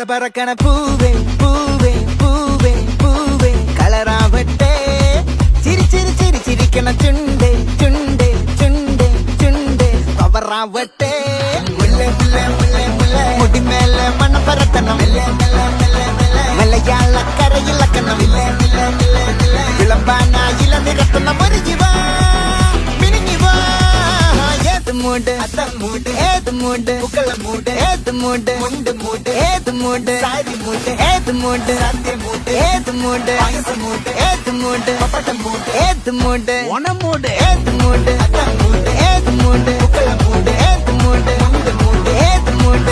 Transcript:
പറക്കണ പൂവേ പൂവേ പൂവേ പൂവേ കളറാവട്ടെ ചിരിക്കണ ചുണ്ട് ചുണ്ട് ചുണ്ട് ചുണ്ട് പവറാവട്ടെ മുല്ല മുല്ല മുല്ല മുല്ല മുടിമേലെ മണം പറത്തണം മലയാള കരയിലക്കണം വിളമ്പാനായില നിരത്തുന്ന ഒരു ജീവ മിനിഞ്ഞിവാ ഏത് മൂട് ഏത് മൂട് മൂട് ഏത് മൂട് മൂട് ഏത് മൂട് സാരി മൂട് ഏത് മൂട് ഏത് മൂട് ഏത് മൂട് ഏത് മൂട് ഓണമൂട് ഏത് മൂട് ഏത് മൂട് ഏത് മൂട് ഏത് മൂട്